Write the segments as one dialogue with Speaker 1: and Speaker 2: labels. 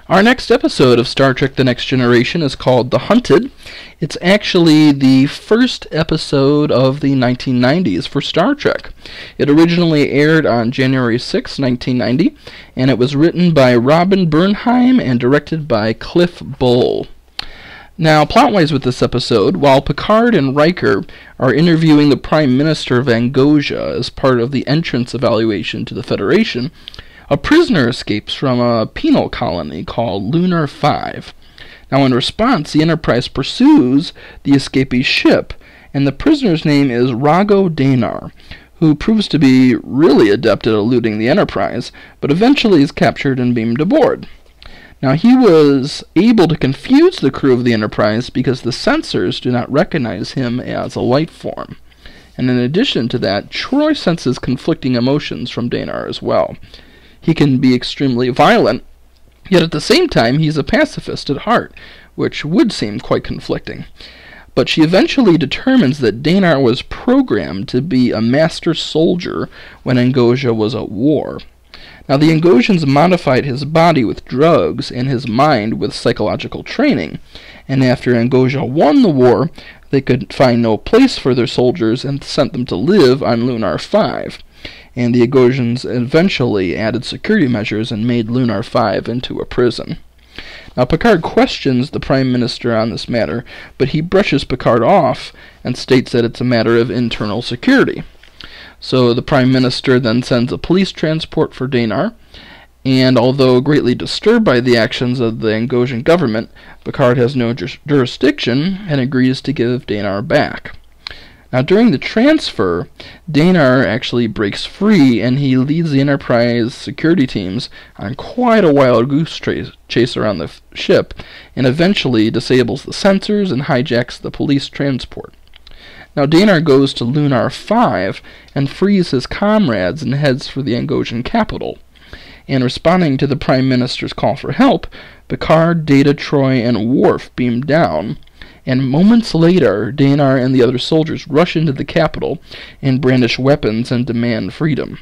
Speaker 1: Our next episode of Star Trek The Next Generation is called The Hunted. It's actually the first episode of the 1990s for Star Trek. It originally aired on January 6, 1990, and it was written by Robin Bernheim and directed by Cliff Bull. Now, plot-wise with this episode, while Picard and Riker are interviewing the Prime Minister of Angosia as part of the entrance evaluation to the Federation, a prisoner escapes from a penal colony called Lunar 5. Now, in response, the Enterprise pursues the escapee ship, and the prisoner's name is Rago Danar, who proves to be really adept at eluding the Enterprise, but eventually is captured and beamed aboard. Now, he was able to confuse the crew of the Enterprise because the sensors do not recognize him as a life form. And in addition to that, Troy senses conflicting emotions from Danar as well. He can be extremely violent, yet at the same time he's a pacifist at heart, which would seem quite conflicting. But she eventually determines that Danar was programmed to be a master soldier when Angosia was at war. Now, the Angosians modified his body with drugs and his mind with psychological training, and after Angosia won the war, they could find no place for their soldiers and sent them to live on Lunar 5. And the Angosians eventually added security measures and made Lunar 5 into a prison. Now, Picard questions the Prime Minister on this matter, but he brushes Picard off and states that it's a matter of internal security. So the Prime Minister then sends a police transport for Danar, and although greatly disturbed by the actions of the Angosian government, Picard has no jurisdiction and agrees to give Danar back. Now, during the transfer, Danar actually breaks free, and he leads the Enterprise security teams on quite a wild goose chase around the ship, and eventually disables the sensors and hijacks the police transport. Now, Danar goes to Lunar 5 and frees his comrades and heads for the Angosian capital. And responding to the Prime Minister's call for help, Picard, Data, Troy, and Worf beam down, and moments later, Danar and the other soldiers rush into the capital and brandish weapons and demand freedom.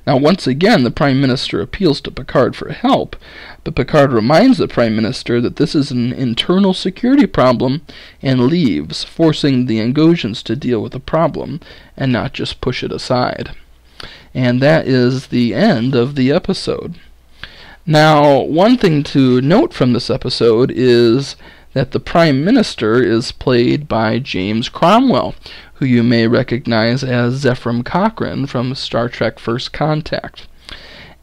Speaker 1: Now, once again, the Prime Minister appeals to Picard for help, but Picard reminds the Prime Minister that this is an internal security problem and leaves, forcing the Angosians to deal with the problem and not just push it aside. And that is the end of the episode. Now, one thing to note from this episode is that the Prime Minister is played by James Cromwell, who you may recognize as Zefram Cochrane from Star Trek First Contact.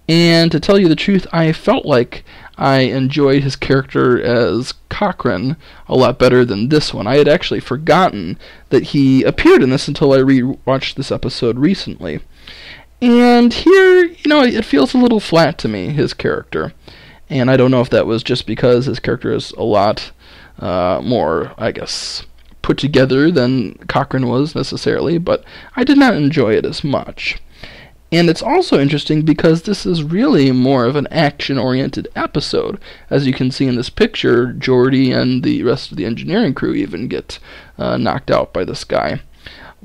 Speaker 1: And to tell you the truth, I felt like I enjoyed his character as Cochrane a lot better than this one. I had actually forgotten that he appeared in this until I rewatched this episode recently. And here, it feels a little flat to me, his character. And I don't know if that was just because his character is a lot more, I guess, put together than Cochrane was necessarily, but I did not enjoy it as much. And it's also interesting because this is really more of an action-oriented episode. As you can see in this picture, Geordi and the rest of the engineering crew even get knocked out by this guy.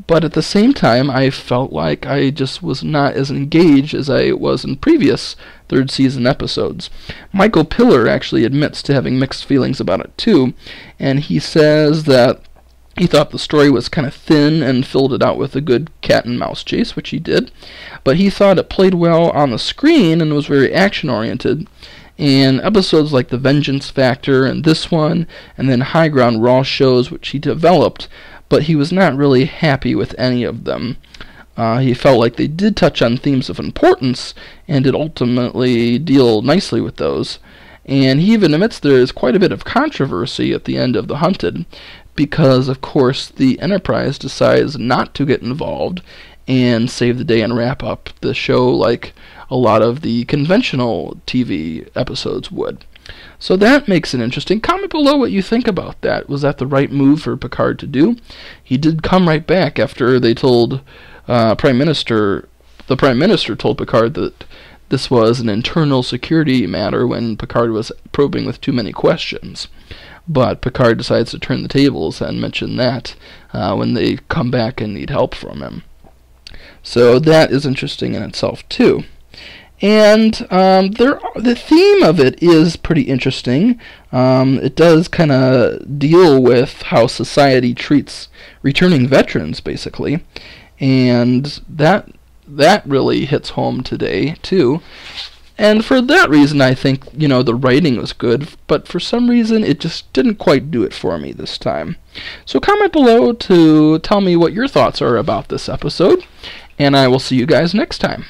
Speaker 1: But at the same time, I felt like I just was not as engaged as I was in previous third season episodes. Michael Piller actually admits to having mixed feelings about it too, and he says that he thought the story was kind of thin and filled it out with a good cat and mouse chase, which he did, but he thought it played well on the screen and was very action-oriented. And episodes like The Vengeance Factor and this one, and then High Ground Raw shows, which he developed, but he was not really happy with any of them. He felt like they did touch on themes of importance, and did ultimately deal nicely with those. And he even admits there is quite a bit of controversy at the end of The Hunted, because, of course, the Enterprise decides not to get involved and save the day and wrap up the show like a lot of the conventional TV episodes would. So that makes it interesting. Comment below what you think about that. Was that the right move for Picard to do? He did come right back after they told the Prime Minister told Picard that this was an internal security matter when Picard was probing with too many questions. But Picard decides to turn the tables and mention that when they come back and need help from him. So that is interesting in itself too. And the theme of it is pretty interesting. It does kind of deal with how society treats returning veterans, basically, and that really hits home today too. And for that reason, I think, the writing was good, but for some reason, it just didn't quite do it for me this time. So comment below to tell me what your thoughts are about this episode, and I will see you guys next time.